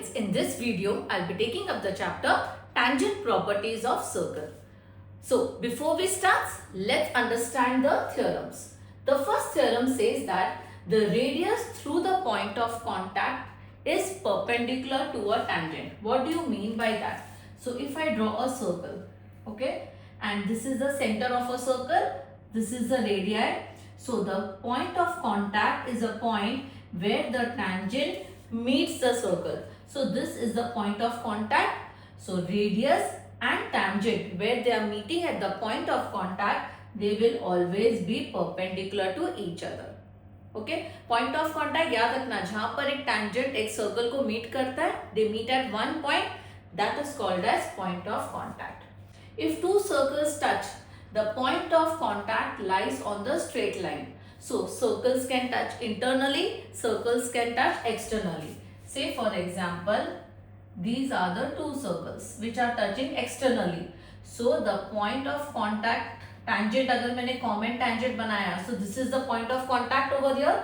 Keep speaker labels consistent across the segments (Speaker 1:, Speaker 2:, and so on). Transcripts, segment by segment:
Speaker 1: In this video, I'll be taking up the chapter Tangent Properties of Circle. So, before we start, let's understand the theorems. The first theorem says that the radius through the point of contact is perpendicular to a tangent. What do you mean by that? So, if I draw a circle, okay, and this is the center of a circle, this is the radii. So, the point of contact is a point where the tangent meets the circle. So, this is the point of contact. So, radius and tangent, where they are meeting at the point of contact, they will always be perpendicular to each other. Okay, point of contact याद रखना, जहां पर एक tangent एक circle को meet करता है, they meet at one point, that is called as point of contact. If two circles touch, the point of contact lies on the straight line. So circles can touch internally, circles can touch externally. Say for example, these are the two circles which are touching externally. So the point of contact tangent, अगर मैंने common tangent बनाया, so this is the point of contact over here.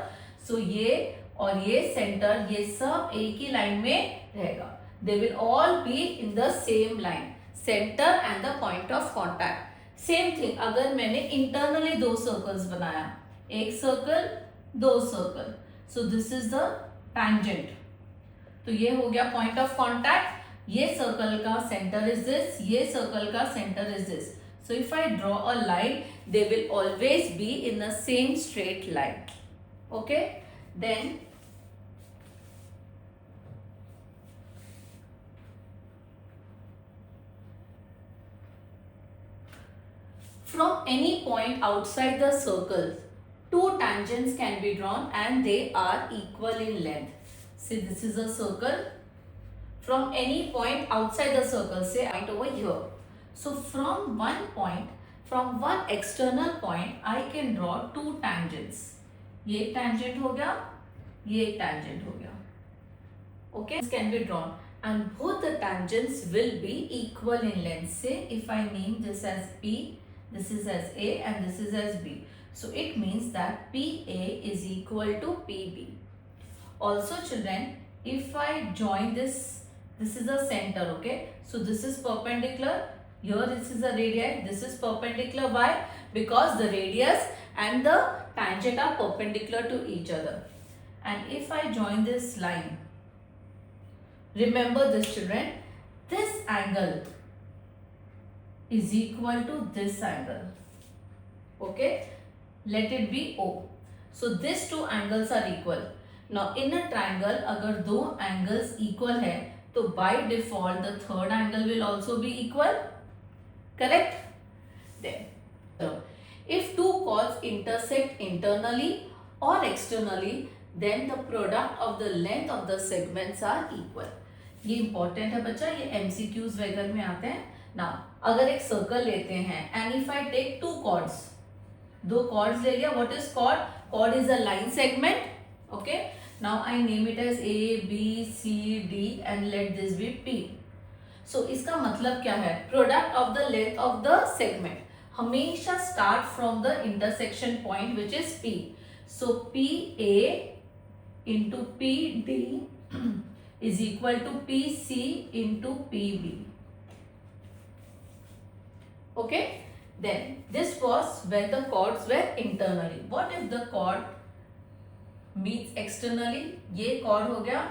Speaker 1: So ये और ये center, ये सब एक ही line में रहेगा. They will all be in the same line, center and the point of contact. Same thing, अगर मैंने internally दो circles बनाया, एक सर्कल दो circle, so this is the tangent. तो ये हो गया पॉइंट ऑफ कॉन्टैक्ट. ये सर्कल का सेंटर इज दिस, ये सर्कल का centre is this. So if I draw a line, they will always be in the same straight line. Okay, then from any point outside the circle, two tangents can be drawn and they are equal in length. See, this is a circle. From any point outside the circle, say point over here. So from one point, from one external point, I can draw two tangents. ये एक tangent हो गया, ये एक tangent हो गया. Okay, this can be drawn and both the tangents will be equal in length. Say if I name this as P, this is as A and this is as B. So it means that PA is equal to PB. Also children, if I join this is the center, okay. So this is perpendicular. Here this is the radii. This is perpendicular. Why? Because the radius and the tangent are perpendicular to each other. And if I join this line, remember this children, this angle is equal to this angle. Okay. Let it be O. So these two angles are equal. Now in a triangle, अगर दो angles equal है, तो by default the third angle will also be equal. Correct? Then, so if two chords intersect internally or externally, then the product of the length of the segments are equal. ये important है बच्चा, ये MCQs वगैरह में आते हैं. Now अगर एक circle लेते हैं and if I take two chords, दो chords ले लिया, what is chord? Chord is a line segment. Okay, now I name it as A, B, C, D and let this be P. So इसका मतलब क्या है? Product of the length of the segment हमेशा start from the intersection point which is P. So PA into PD is equal to PC into PB. Okay. Then this was when the chords were internally. What if the chord meets externally? ये chord हो गया,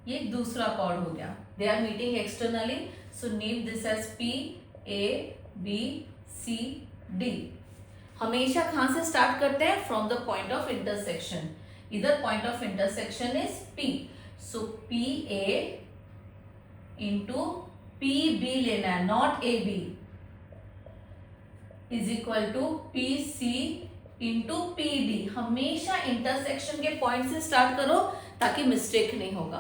Speaker 1: ये दूसरा chord हो गया. They are meeting externally. So name this as P, A, B, C, D. हमेशा कहाँ से start करते हैं? From the point of intersection. Either point of intersection is P. So PA into PB लेना है, not AB. Is equal to PC into PD. हमेशा intersection के point से स्टार्ट करो ताकि मिस्टेक नहीं होगा.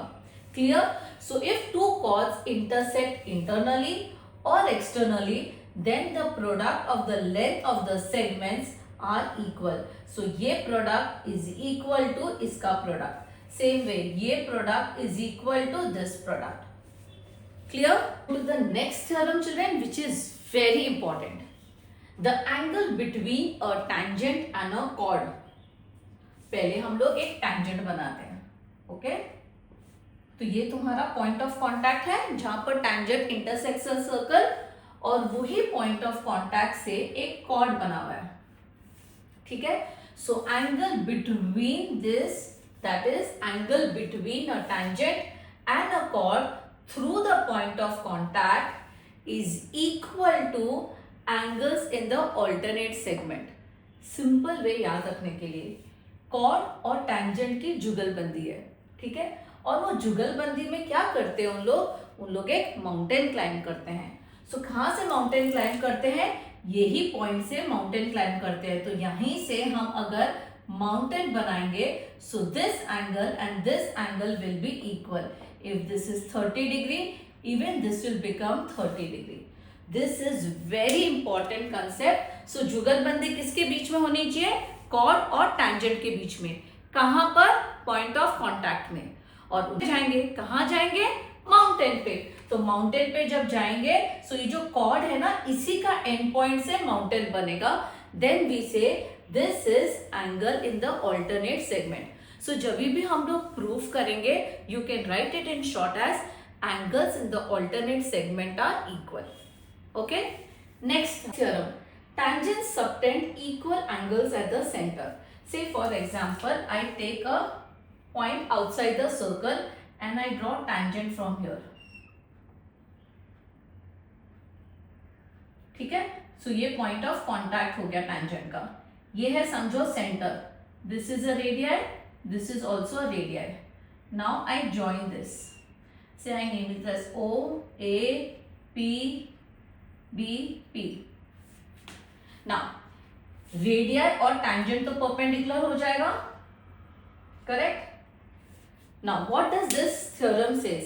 Speaker 1: Clear? So if two chords intersect internally or externally, then the product of the length of the segments are equal. So ये product is equal to इसका product. Same way, ये product is equal to this product. Clear? To the next theorem children, which is very important. The angle between a tangent and a chord. पहले हम लोग एक tangent बनाते हैं. Okay? तो ये तुम्हारा पॉइंट ऑफ कांटेक्ट है जहां पर टैंजेंट इंटरसेक्ट्स अ सर्कल, और वही पॉइंट ऑफ कांटेक्ट से एक कॉर्ड बना हुआ है, ठीक है। So angle between this, that is angle between a tangent and a cord through the point of contact is equal two angles in the alternate segment. Simple way याद रखने के लिए, कॉर्ड और टैंजेंट की जुगलबंदी है, ठीक है। और वो जुगलबंदी में क्या करते हैं उन लोग एक माउंटेन क्लाइंब करते हैं। सो कहाँ से माउंटेन क्लाइंब करते हैं? यही पॉइंट से माउंटेन क्लाइंब करते हैं। तो यहीं से हम अगर माउंटेन बनाएंगे, so this angle and this angle will be equal. If this is 30 degree, even this will become 30 degree. This is very important concept. So जुगलबंदी किसके बीच में होनी चाहिए? कॉर्ड और टैंजेंट के बीच में। कहां पर? पॉइंट ऑफ कांटेक्ट में। और जाएंगे कहां जाएंगे? माउंटेन पे। तो माउंटेन पे जब जाएंगे, सो ये जो कॉर्ड है ना, इसी का एंड पॉइंट से माउंटेन बनेगा। Then we say this is angle in the alternate segment. So जब भी हम लोग प्रूफ करेंगे, you can write it in short as angles in the alternate segment are equal. Okay, next theorem, tangents subtend equal angles at the center. Say for example, I take a point outside the circle and I draw tangent from here. ठीक है, सो ये point of contact हो गया tangent का। ये है समझो centre, this is a radius, this is also a radius. Now I join this, say I name it as O A P B P। Now radii और टैंजेंट तो perpendicular हो जाएगा, correct. Now what does this theorem says?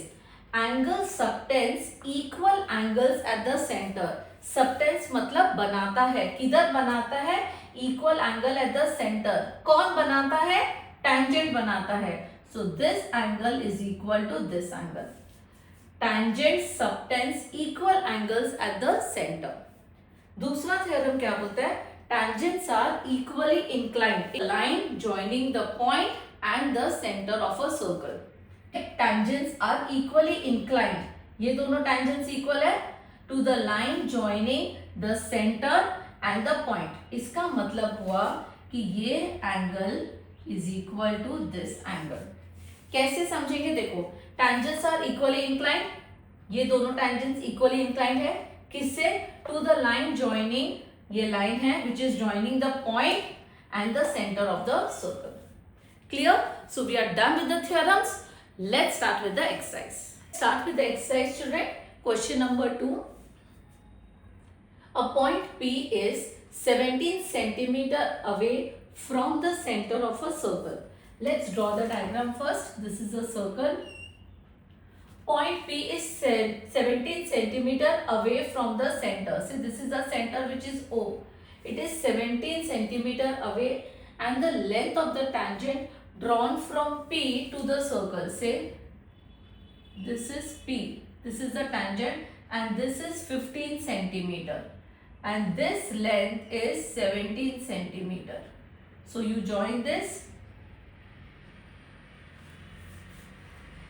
Speaker 1: Angle subtends equal angles at the centre. Subtends मतलब बनाता है, किधर बनाता है? Equal angle at the centre. कौन बनाता है? टैंजेंट बनाता है। So this angle is equal to this angle. Tangent subtends equal angles at the centre. दूसरा थ्योरम क्या बोलता है? tangents are equally inclined, a line joining the point and the center of a circle. Tangents are equally inclined, ये दोनों tangents equal है to the line joining the center and the point। इसका मतलब हुआ कि ये angle is equal to this angle। कैसे समझेंगे? देखो, tangents are equally inclined, ये दोनों tangents equally inclined है किससे? टू द लाइन ज्वाइनिंग, ये लाइन है which is joining the point and the centre of the circle. Clear? So we are done with the theorems. Let's start with the exercise. Start with the exercise children. Question number 2, a point P is 17 centimeter away from the center of a circle. Let's draw the diagram first. This is a circle. Point P is 17 centimeter away from the center. See, this is the center which is O. It is 17 centimeter away, and the length of the tangent drawn from P to the circle. Say, this is P. This is the tangent, and this is 15 centimeter, and this length is 17 centimeter. So you join this.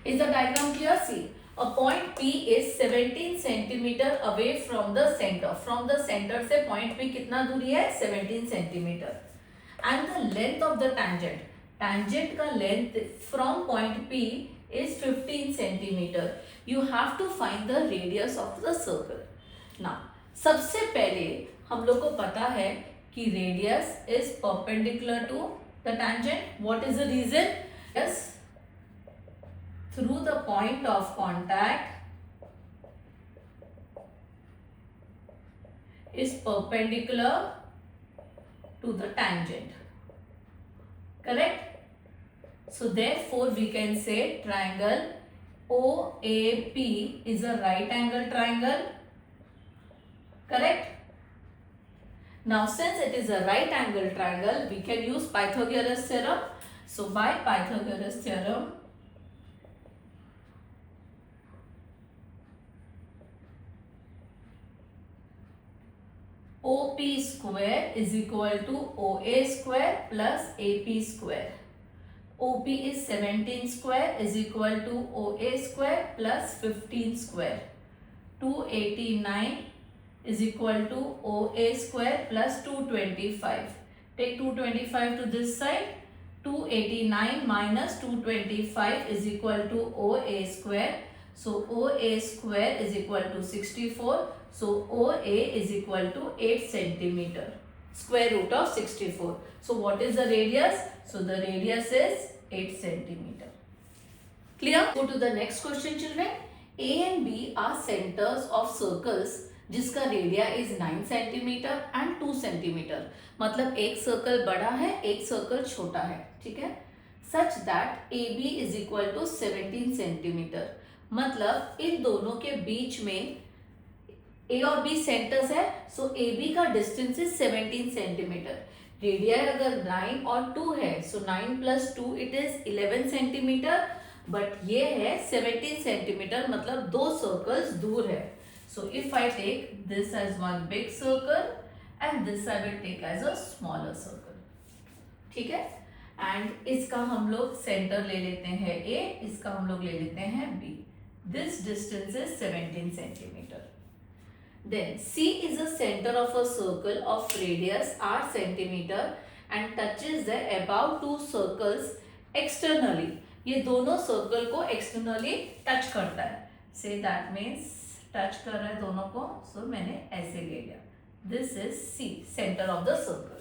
Speaker 1: Is the diagram clear? See, a point P is 17 centimeter away from the center. From the center से point P कितना दूरी है? 17 centimeter. And the length of the tangent. Tangent का length from point P is 15 centimeter. You have to find the radius of the circle. Now, सबसे पहले हम लोग को पता है कि radius is perpendicular to the tangent. What is the reason? Yes. Through the point of contact is perpendicular to the tangent, correct? So therefore we can say triangle OAP is a right angle triangle, correct? Now since it is a right angle triangle, we can use Pythagoras theorem. So by Pythagoras theorem, OP square is equal to OA square plus AP square. OP is 17 square is equal to OA square plus 15 square. 289 is equal to OA square plus 225. Take 225 to this side. 289 minus 225 is equal to OA square. So OA square is equal to 64. So OA is equal to 8 centimeter. Square root of 64. So what is the radius? So the radius is 8 centimeter. Clear? Go to the next question, children. A and B are centers of circles जिसका radii is 9 centimetre and 2 centimetre. मतलब एक circle बड़ा है, एक circle छोटा है. ठीक है. Such that A B is equal to 17 centimetre. मतलब इन दोनों के बीच में ए और बी सेंटर्स है. सो ए बी का डिस्टेंस इज 17 सेंटीमीटर. रेडिया अगर 9 और 2 है, सो 9 plus 2 it is 11 centimetre. But ये है 17 सेंटीमीटर, मतलब दो सर्कल्स दूर है. So if I take this as one big circle and this I will take as a smaller circle. ठीक है. And इसका हम लोग सेंटर ले लेते हैं A, इसका हम लोग ले लेते हैं B. This distance is 17 centimeter. Then C is the center of a circle of radius r centimeter and touches the above two circles externally. ये दोनों सर्कल को externally touch करता है. Say that means टच कर रहा है दोनों को. सो मैंने ऐसे ले लिया. This is C, centre of the circle.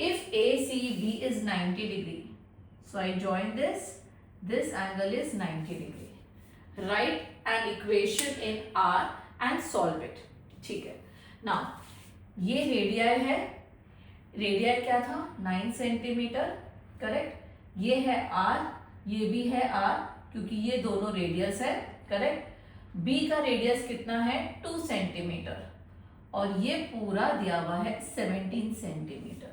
Speaker 1: If A C B is 90 degree, so I join this angle is 90 degree. Write an equation in R and solve it. ठीक है. नाउ ये रेडिया है. रेडिया क्या था? 9 centimetre. Correct. ये है are, ये भी है आर, क्योंकि ये दोनों रेडियस है. करेक्ट. B का रेडियस कितना है? 2 सेंटीमीटर. और ये पूरा दिया हुआ है 17 centimetre.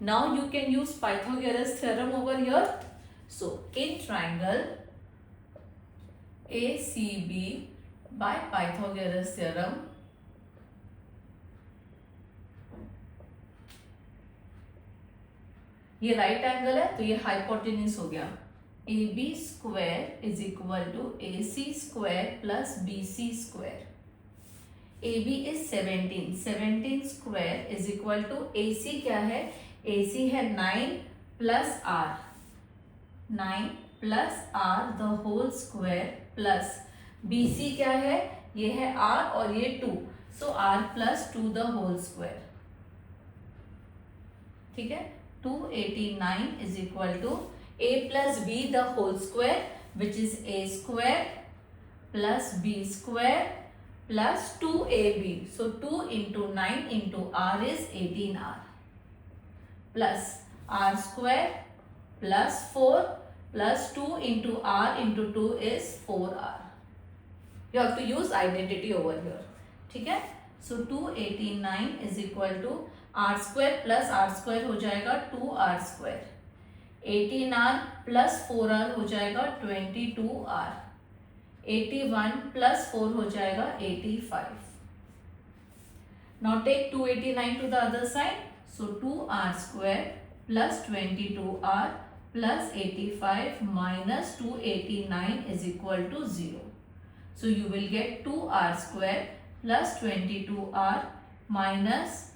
Speaker 1: Now you can use Pythagoras theorem over here. So in triangle ACB by Pythagoras theorem, ये राइट एंगल है तो ये हाइपोटेन्यूज हो गया. AB square is equal to AC square plus BC square. AB is 17. 17 square is equal to AC क्या है? AC है 9 plus R. 9 plus R the whole square plus BC क्या है? ये है R और ये 2. So R plus 2 the whole square. ठीक है. 289 is equal to A plus B the whole square, which is A square plus B square plus 2AB. So 2 into 9 into R is 18R plus R square plus 4 plus 2 into R into 2 is 4R. You have to use identity over here. ठीक है. So 289 is equal to R square plus R square हो जाएगा 2R square. 18R plus 4R हो जाएगा 22R. 81 plus 4 हो जाएगा 85. Now take 289 to the other side. So 2R square plus 22R plus 85 minus 289 is equal to 0. So you will get 2R square plus 22R minus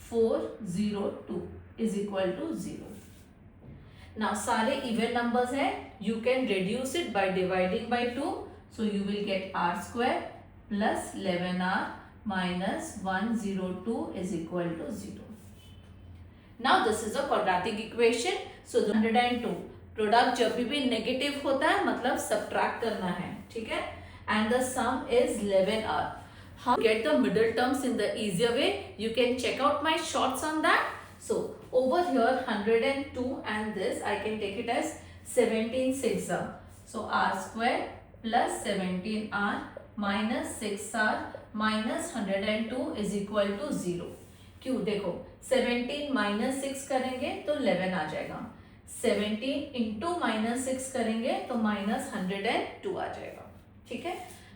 Speaker 1: 402 is equal to 0. Now सारे even numbers हैं. You can reduce it by dividing by 2. So you will get R square plus 11R minus 102 is equal to 0. Now this is a quadratic equation. So 102 product जब भी negative होता है मतलब subtract करना है. ठीक है. And the sum is 11R. How to get the middle terms in the easier way? You can check out my shorts on that. So over here 102 and this I can take it as 17 6R. So R square plus 17R minus 6R minus 102 is equal to 0. क्यों? देखो 17 minus 6 करेंगे तो 11 आ जाएगा. 17 into minus 6 करेंगे तो minus 102 आ जाएगा. ठीक है.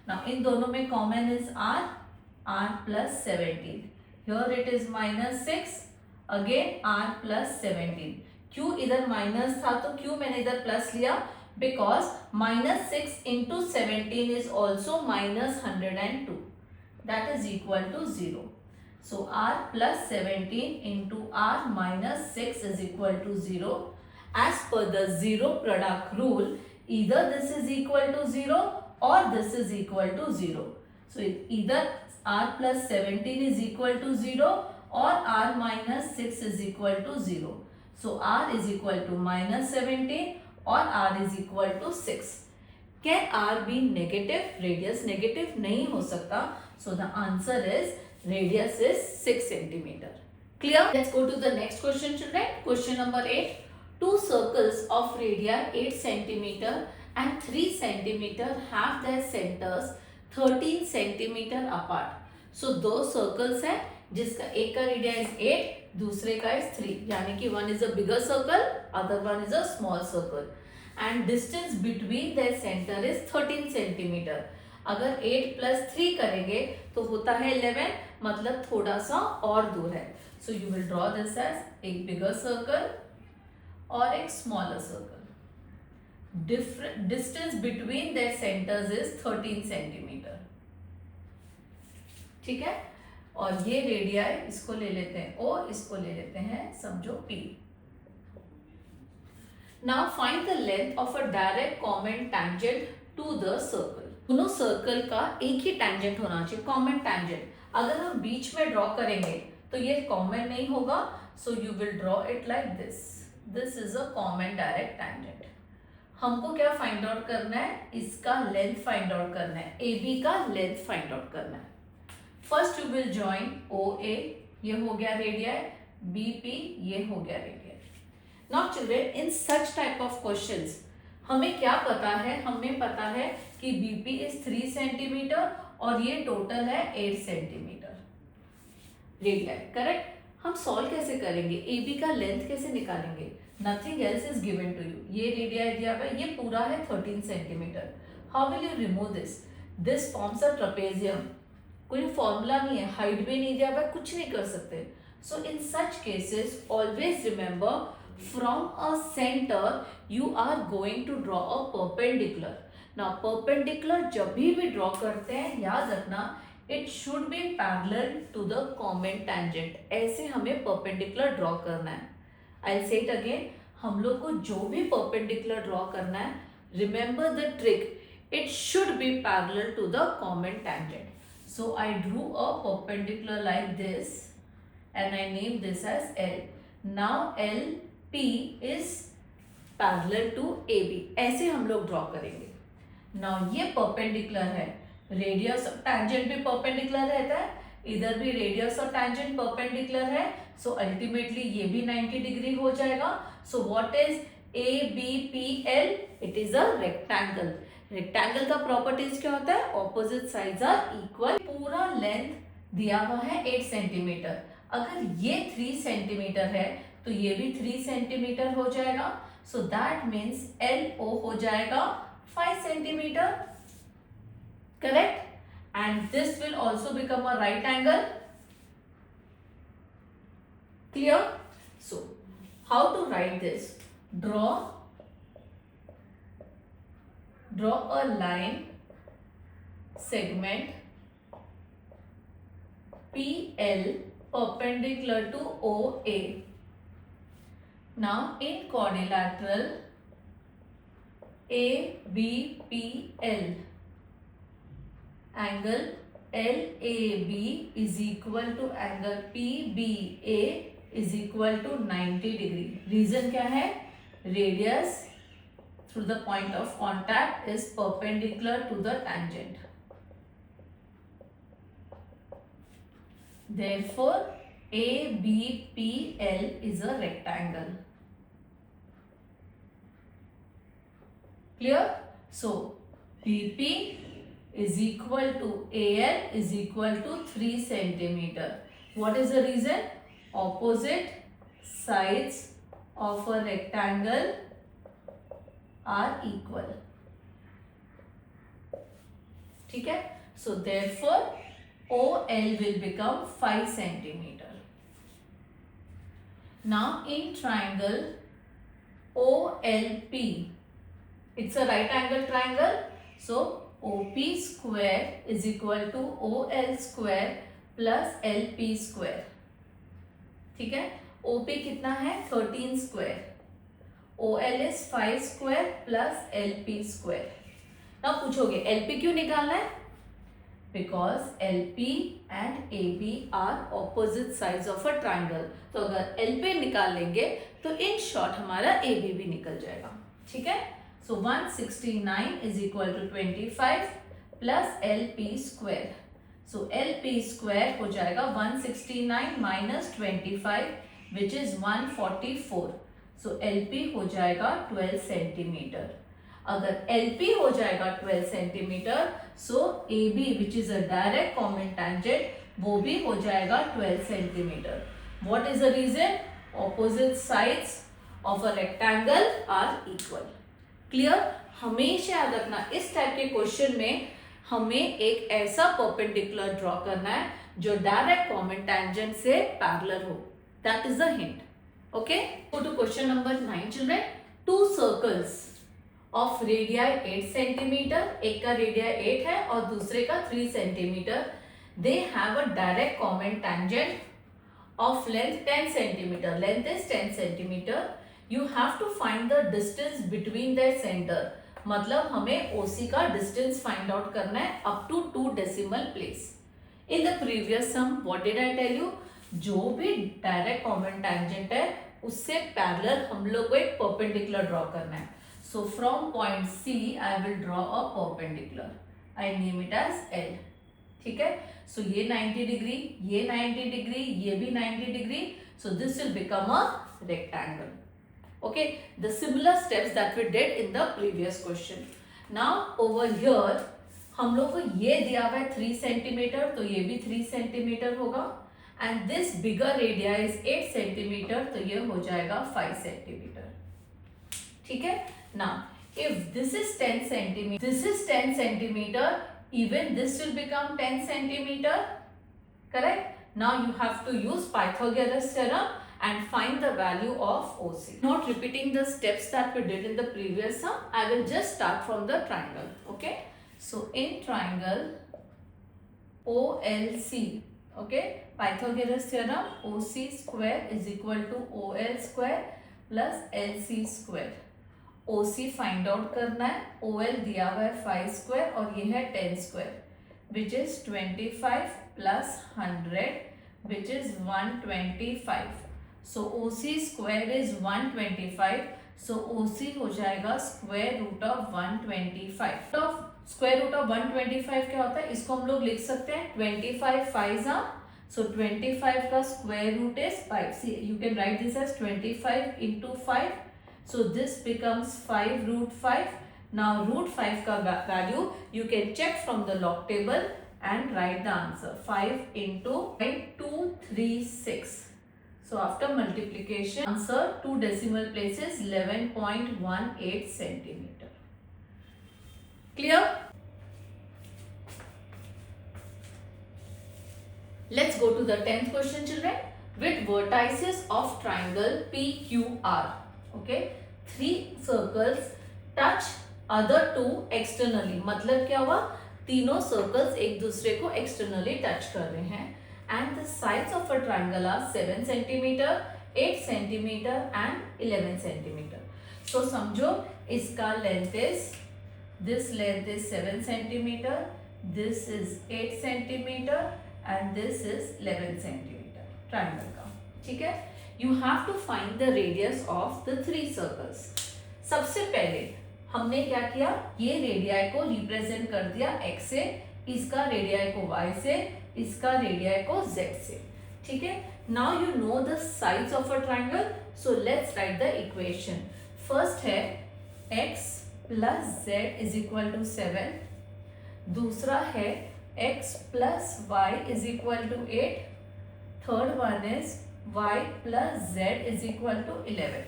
Speaker 1: Now इन दोनों में common is R plus 17. Here it is minus 6. Again R plus 17. Q इधर माइनस था तो Q मैंने इधर प्लस लिया, because -6 into 17 is also -102. That is equal to 0. So R plus 17 into R minus 6 is equal to 0. As per the zero product rule, either this is equal to 0 or this is equal to 0. So either R plus 17 is equal to 0 or R minus 6 is equal to 0. So R is equal to -17 or R is equal to 6. Can R be negative? Radius negative नहीं हो सकता. So the answer is radius is 6 centimeter. Clear? Let's go to the next question, children. Question number 8. Two circles of radii 8 centimeter and 3 centimeter have their centers 13 centimeter apart. So दो circles हैं जिसका एक का radius 8, दूसरे का is 3, यानी कि one is a bigger circle, other one is a small circle. And distance between their center is 13 centimeter. अगर 8 plus 3 करेंगे तो होता है 11, मतलब थोड़ा सा और दूर है. So you will draw this as एक bigger circle और एक smaller circle. Different distance between their centers is 13 centimeter. ठीक है, और ये रेडियाई इसको ले लेते हैं O, इसको ले लेते हैं समझो P. Now find the length of a direct common tangent to the circle. दोनों सर्कल का एक ही tangent होना चाहिए, common tangent. अगर हम बीच में ड्रॉ करेंगे तो ये common नहीं होगा, so you will draw it like this. This is a common direct tangent. हमको क्या फाइंड आउट करना है, इसका लेंथ फाइंड आउट करना है, AB का लेंथ फाइंड आउट करना है. First you will join OA, ये हो गया रेडियाई, BP ये हो गया radii. Now children, in such type of questions हमें क्या पता है, हमें पता है कि BP इज 3 सेंटीमीटर और ये टोटल है 8 सेंटीमीटर रेडियाई. करेक्ट. हम सॉल्व कैसे करेंगे, AB का लेंथ कैसे निकालेंगे, nothing else is given to you. ये रेडियाई दिया हुआ है, ये पूरा है 13 centimetre. How will you remove this, this forms a trapezium. कोई फॉर्मूला नहीं है, हाइट भी नहीं दिया हुआ है, कुछ नहीं कर सकते. So in such cases always remember, from a centre you are going to draw a perpendicular. Now perpendicular जब भी ड्रॉ करते हैं, याद रखना it should be parallel to the common tangent. ऐसे हमें परपेंडिकुलर ड्रॉ करना है. आई से इट अगेन, हम लोग को जो भी परपेंडिकुलर ड्रॉ करना है, remember the trick, it should be parallel to the common tangent. So I drew a perpendicular like this and I named this as L. Now LP is parallel to AB. ऐसे हम लोग draw करेंगे. Now ये perpendicular है, radius और tangent भी perpendicular रहता है, इधर भी रेडियस और tangent perpendicular है, so ultimately ये भी 90 डिग्री हो जाएगा. So what is ABPL? It is a rectangle. Rectangle का प्रॉपर्टीज क्या होता है, ऑपोजिट साइड्स आर इक्वल. पूरा लेंथ दिया हुआ है 8 सेंटीमीटर. अगर ये 3 सेंटीमीटर है तो ये भी 3 सेंटीमीटर हो जाएगा. सो दैट मीन्स LO हो जाएगा 5 centimetre. Correct. And this will also become a right angle. Clear. So how to write this, draw a line segment PL perpendicular to OA. Now in quadrilateral ABPL, angle LAB is equal to angle PBA is equal to 90 degree. Reason क्या है, radius through the point of contact is perpendicular to the tangent. Therefore, ABPL is a rectangle. Clear? So, BP is equal to AL is equal to 3 centimeter. What is the reason? Opposite sides of a rectangle are equal. ठीक है. So therefore OL will become 5 centimeter. Now in triangle OLP, it's a right angle triangle, so OP square is equal to OL square plus LP square. ठीक है, OP कितना है 13 square, OL is 5 square plus LP square. ना पूछोगे LP क्यों निकालना है, because LP and AB are opposite sides of a triangle. तो अगर LP निकाल लेंगे तो इन शॉर्ट हमारा AB भी निकल जाएगा. ठीक है, so 169 is equal to 25 plus LP square. So LP square हो जाएगा 169 minus 25 which is 144. So LP हो जाएगा 12 सेंटीमीटर. अगर LP हो जाएगा 12 centimetre, so AB which is a direct common tangent वो भी हो जाएगा 12 centimetre. What is the reason, opposite sides of a rectangle are equal. Clear. हमेशा याद रखना इस टाइप के क्वेश्चन में हमें एक ऐसा परपेंडिकुलर ड्रॉ करना है जो डायरेक्ट कॉमन टेंजेंट से पैरेलल हो. That is the hint. Okay, go to question number 9 children. Two circles of radii 8 centimetre, एक का रेडियाई 8 है और दूसरे का 3 centimetre. They have a direct common tangent of length 10 centimetre. Length is 10 centimetre. You have to find the distance between their centre. मतलब हमें OC का distance find out करना है up to 2 decimal place. In the previous sum what did I tell you, जो भी direct common tangent है उससे parallel हम लोग को एक परपेंडिकुलर ड्रॉ करना है. So from point C I will draw a perpendicular. I name it as L. ठीक है, so ये 90 डिग्री, ये 90 डिग्री, ये भी 90 degree. So this will become a rectangle. Okay, the similar steps that we did in the previous question. Now over here हम लोग को ये दिया हुआ है 3 सेंटीमीटर, तो ये भी 3 सेंटीमीटर होगा. And this bigger radii is 8 centimetre, तो ये हो जाएगा 5 सेंटीमीटर. ठीक है. Now, if this is 10 centimeter, this is 10 centimeter, even this will become 10 centimeter, correct? Now you have to use Pythagoras theorem and find the value of OC. Not repeating the steps that we did in the previous sum, I will just start from the triangle, okay? So in triangle OLC, okay, Pythagoras theorem, OC square is equal to OL square plus LC square. OC find out करना है. OL दिया हुआ है 5 square और ये है 10 square which is 25 plus 100 which is 125. So OC square is 125. So OC हो जाएगा square root of 125. Square root of 125 क्या होता है, इसको हम लोग लिख सकते हैं 25 5 जा. सो 25 का square root is 5. You can write this as 25 into 5. So this becomes 5 root 5. Now root 5 का value you can check from the log table and write the answer. 5 into 236. So after multiplication, answer 2 decimal places 11.18 centimeter. Clear? Let's go to the 10th question, children. With vertices of triangle PQR. Okay, 3 circles touch other 2 externally. मतलब क्या हुआ, तीनों circles एक दूसरे को externally touch कर रहे हैं. And the sides of a triangle are 7 centimeter, 8 centimeter and 11 centimeter. So समझो इसका length is, this length is 7 centimeter, this is 8 centimeter and this is 11 centimeter. Triangle का, ठीक है. You have to find the radius of the 3 circles. सबसे पहले हमने क्या किया, ये रेडियाई को रिप्रेजेंट कर दिया x से, इसका रेडियाई को y से, इसका रेडियाई को z से. ठीक है. Now you know the sides of a triangle. So let's write the equation. First है x plus z is equal to 7. दूसरा है x plus y is equal to 8. Third one is y plus z is equal to 11.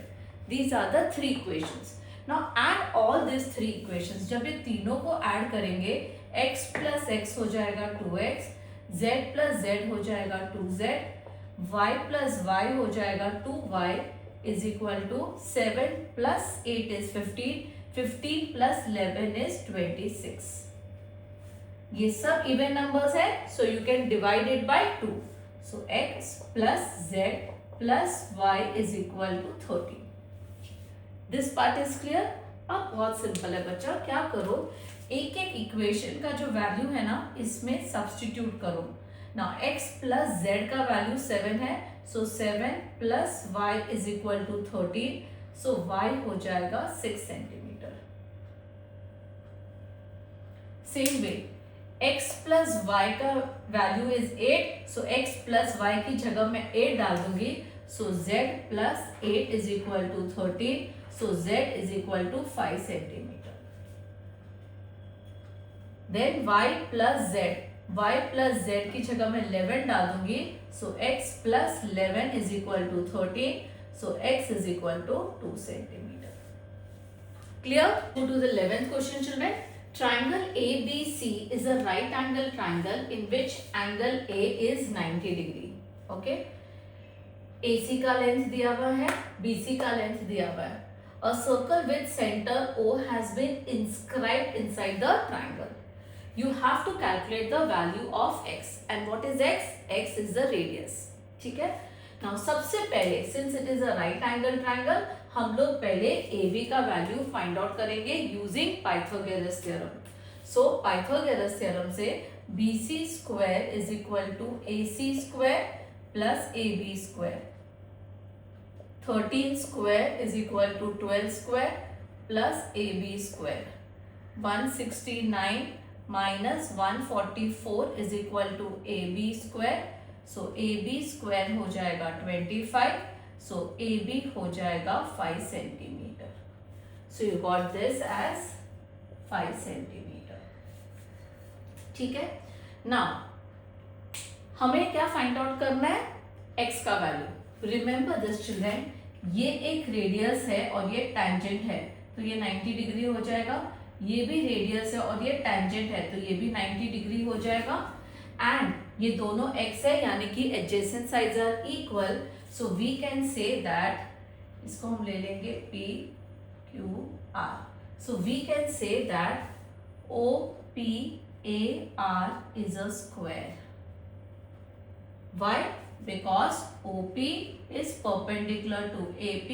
Speaker 1: These are the 3 equations. Now add all these 3 equations. जब ये तीनों को add करेंगे, x plus x हो जाएगा 2x, z plus z हो जाएगा 2z, y plus y हो जाएगा 2y is equal to 7 plus 8 is 15, 15 plus 11 is 26. ये सब इवन नंबर्स है, so you can divide it by 2. So x plus z plus y is equal to 30. This part is clear. अब बहुत simple है बच्चा, क्या करो, एक एक इक्वेशन का जो वैल्यू है ना इसमें सब्स्टिट्यूट करो. नाउ x प्लस z का वैल्यू 7 है, so 7 plus y is equal to 13. So y हो जाएगा 6 centimetre. Same way x plus y का value is 8, so x plus y की जगह मैं 8 डाल दूंगी. So z plus 8 is equal to 13. So z is equal to 5 centimetre. Then y plus z की जगह मैं 11 डाल दूंगी. सो x plus 11 is equal to 13. So x is equal to 2 centimetre. Clear? Go to the 11th question, children. Triangle ABC is a right angle triangle in which angle A is 90 degree. Okay? AC का length दिया हुआ है, BC का length दिया हुआ है. A circle with center O has been inscribed inside the triangle. You have to calculate the value of x. And what is x? X is the radius. ठीक है? Now सबसे पहले since it is a right angle triangle, हम लोग पहले AB का value find out करेंगे using Pythagoras theorem. So Pythagoras theorem से BC square is equal to AC square plus AB square. 13 square is equal to 12 square plus AB square. 169 minus 144 is equal to AB square. So AB square हो जाएगा 25. So AB हो जाएगा 5 centimetre. So you got this as 5 centimetre. ठीक है. Now हमें क्या find out करना है? x का वैल्यू. रिमेंबर दिस चिल्ड्रन, ये एक रेडियस है और ये टैंजेंट है, तो ये 90 डिग्री हो जाएगा. ये भी रेडियस है और ये टैंजेंट है, तो ये भी 90 डिग्री हो जाएगा. एंड ये दोनों x है, यानी कि adjacent sides are equal. So we can say that, इसको हम ले लेंगे P Q R. So we can say that OPAR is a square. Why? Because OP is perpendicular to AP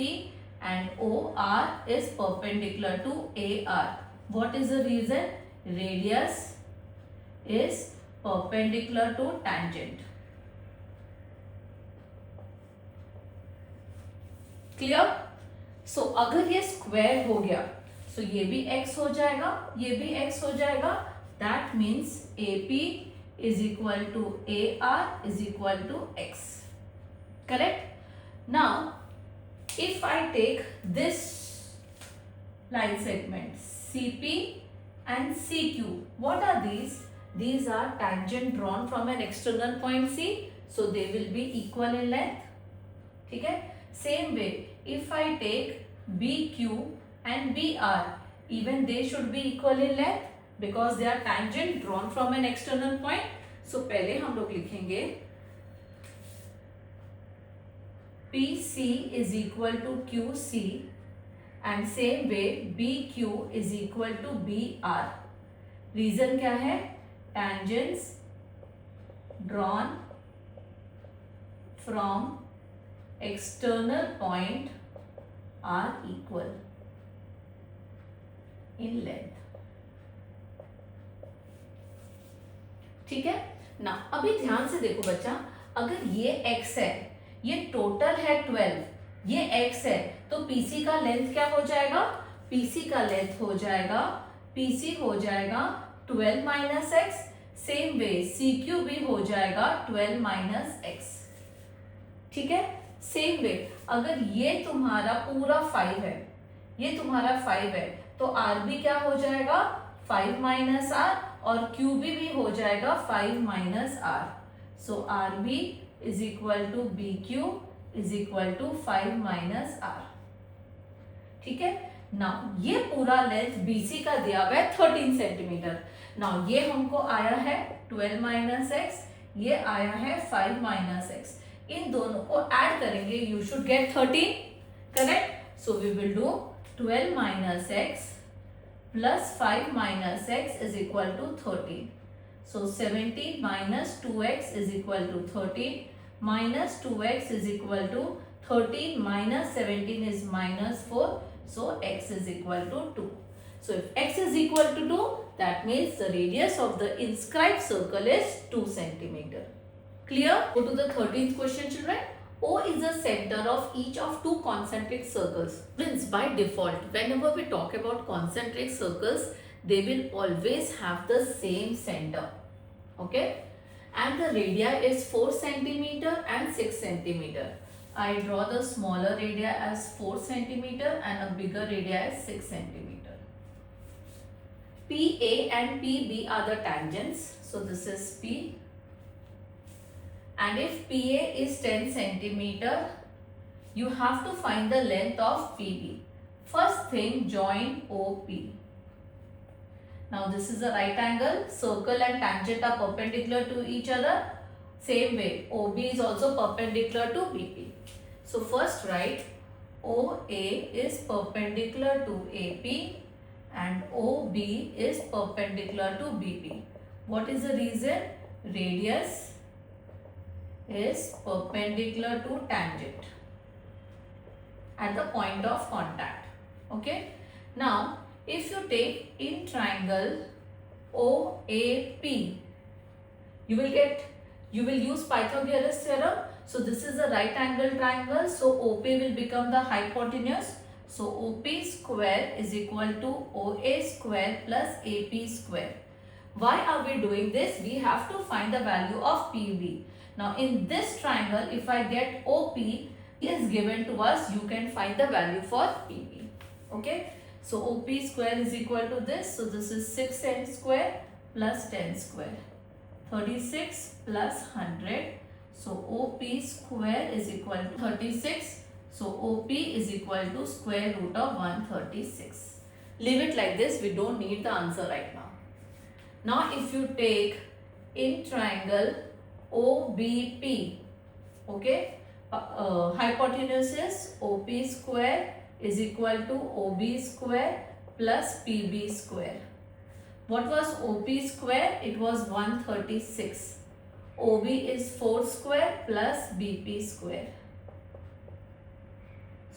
Speaker 1: and OR is perpendicular to AR. What is the reason? Radius is perpendicular to tangent. Clear? So अगर ये square हो गया, सो ये भी x हो जाएगा, ये भी x हो जाएगा. That means AP is equal to AR is equal to x. Correct? Now, if I take this line segment CP and CQ, what are these? These are tangent drawn from an external point C, so they will be equal in length. ठीक है? Same way, if I take BQ and BR, even they should be equal in length because they are tangent drawn from an external point. So पहले हम लोग लिखेंगे PC is equal to QC and same way BQ is equal to BR. Reason क्या है? Tangents drawn from external point are equal in length. ठीक है ना. अभी ध्यान से देखो बच्चा, अगर ये x है, ये टोटल है 12, ये x है, तो PC का लेंथ क्या हो जाएगा? PC का लेंथ हो जाएगा, PC हो जाएगा 12 minus x. Same way CQ भी हो जाएगा 12 माइनस एक्स. ठीक है. सेम वे अगर ये तुम्हारा पूरा 5 है, ये तुम्हारा 5 है, तो RB क्या हो जाएगा? 5 माइनस R और QB भी हो जाएगा 5 minus R. So RB is equal to BQ is equal to 5 minus R. ठीक है. नाउ ये पूरा लेंथ BC का दिया हुआ है 13 सेंटीमीटर. नाउ ये हमको आया है 12 माइनस एक्स, ये आया है 5 माइनस एक्स. इन दोनों को ऐड करेंगे, you should get 13. Correct? So we will do 12 minus x plus 5 minus x is equal to 13. So 17 minus 2x is equal to 13. Minus 2x is equal to 13 minus 17 is minus 4. So x is equal to 2. So if x is equal to 2, that means the radius of the inscribed circle is 2 centimeter. Clear? Go to the 13th question, children. O is the center of each of two concentric circles. Friends, by default, whenever we talk about concentric circles, they will always have the same center. Okay? And the radii is 4 centimeter and 6 centimeter. I draw the smaller radii as 4 centimeter and a bigger radii as 6 centimeter. PA and PB are the tangents. So this is P. And if PA is 10 centimeter, you have to find the length of PB. First thing, join OP. Now this is a right angle. Circle and tangent are perpendicular to each other. Same way, OB is also perpendicular to BP. So first write OA is perpendicular to AP and OB is perpendicular to BP. What is the reason? Radius is perpendicular to tangent at the point of contact. Okay. Now, if you take in triangle OAP, you will use Pythagoras theorem. So this is a right angle triangle. So OP will become the hypotenuse. So OP square is equal to OA square plus AP square. Why are we doing this? We have to find the value of PB. Now in this triangle, if I get OP is given to us, you can find the value for PB. Okay. So OP square is equal to this. So this is 6n square plus 10 square. 36 plus 100. So OP square is equal to 36. So OP is equal to square root of 136. Leave it like this. We don't need the answer right now. Now if you take in triangle OBP, okay, hypotenuse is OP square is equal to OB square plus PB square. What was OP square? It was 136. OB is 4 square plus BP square.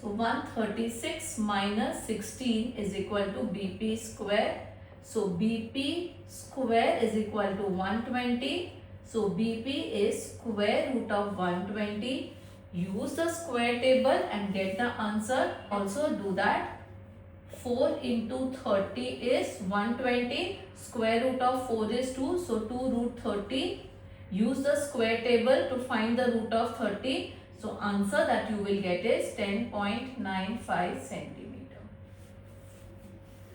Speaker 1: So 136 minus 16 is equal to BP square. So BP square is equal to 120. So BP is square root of 120. Use the square table and get the answer. Also do that. 4 into 30 is 120. Square root of 4 is 2. So 2 root 30. Use the square table to find the root of 30. So answer that you will get is 10.95 centimeter.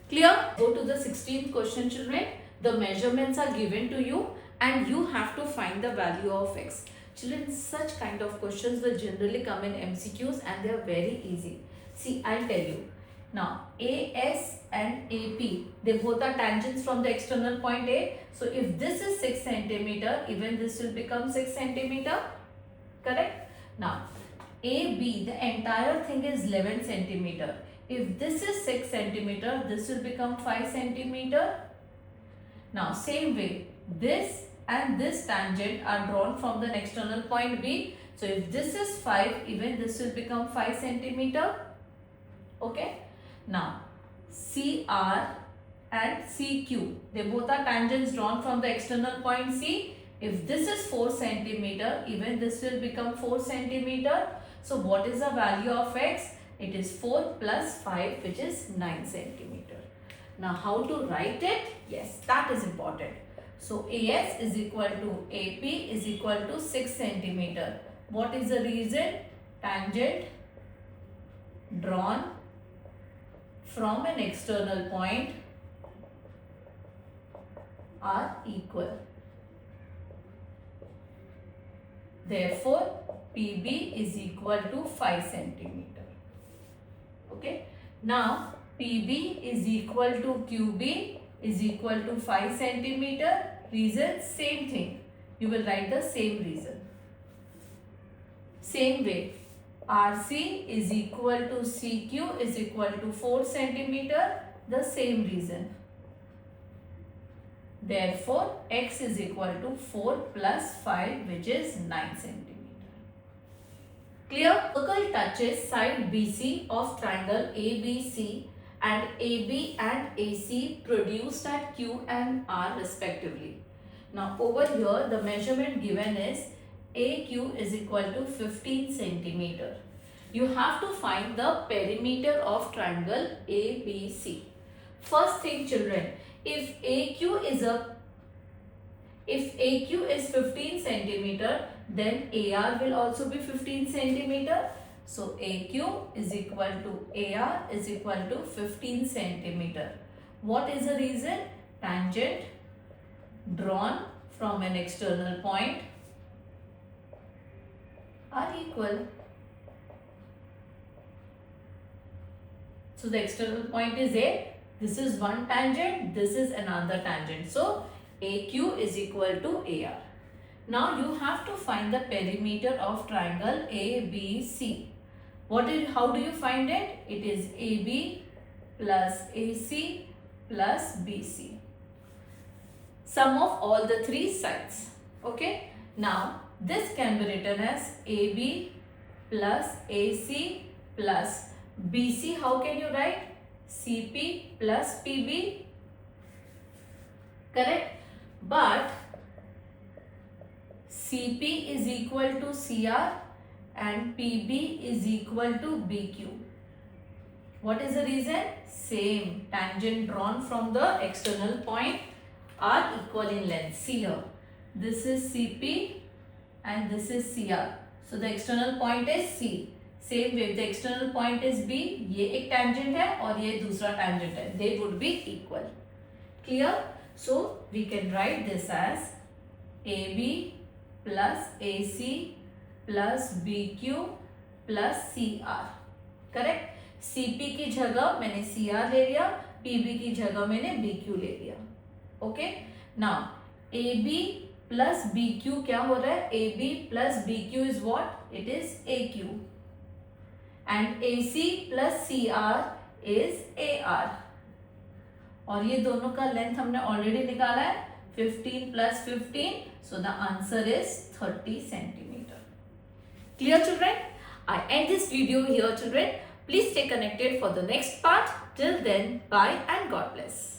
Speaker 1: Clear? Go to the 16th question, children. The measurements are given to you and you have to find the value of x. Children, such kind of questions will generally come in MCQs and they are very easy. See, I'll tell you. Now, AS and AP, they both are tangents from the external point A. So, if this is 6 centimeter, even this will become 6 centimeter. Correct? Now, AB, the entire thing is 11 centimeter. If this is 6 centimeter, this will become 5 centimeter. Now, same way, this and this tangent are drawn from the external point B. So, if this is 5, even this will become 5 centimeter. Okay. Now, CR and CQ, they both are tangents drawn from the external point C. If this is 4 centimeter, even this will become 4 centimeter. So, what is the value of x? It is 4 plus 5, which is 9 centimeter. Now, how to write it? Yes, that is important. So, AS is equal to AP is equal to 6 centimeter. What is the reason? Tangent drawn from an external point are equal. Therefore, PB is equal to 5 centimeter. Okay. Now, PB is equal to QB is equal to 5 centimeter. Reason, same thing. You will write the same reason. Same way, RC is equal to CQ is equal to 4 centimeter. The same reason. Therefore, X is equal to 4 plus 5, which is 9 centimeter. Clear? Circle touches side BC of triangle ABC and AB and AC produced at Q and R respectively. Now over here the measurement given is AQ is equal to 15 centimeter. You have to find the perimeter of triangle ABC. First thing children, if AQ is 15 centimeter, then AR will also be 15 centimeter. So AQ is equal to AR is equal to 15 centimeter. What is the reason? Tangent drawn from an external point are equal. So the external point is A. This is one tangent. This is another tangent. So AQ is equal to AR. Now you have to find the perimeter of triangle ABC. How do you find it? It is AB plus AC plus BC. Sum of all the three sides. Okay. Now this can be written as AB plus AC plus BC. How can you write? CP plus PB. Correct. But CP is equal to CR and PB is equal to BQ. What is the reason? Same. Tangent drawn from the external point are equal in length. See here. This is CP and this is CR. So the external point is C. Same way, the external point is B. ये एक tangent है और ये दूसरा tangent है. They would be equal. Clear? So we can write this as AB plus AC plus BQ plus CR. Correct? CP की जगह मैंने CR ले लिया, PB की जगह मैंने BQ ले लिया. Okay? Now AB plus BQ क्या हो रहा है? AB plus BQ is what? It is AQ. And AC plus CR is AR. और ये दोनों का लेंथ हमने ऑलरेडी निकाला है 15 plus 15. So the answer is 30 centimeter. Clear children? I end this video here children. Please stay connected for the next part. Till then, bye and God bless.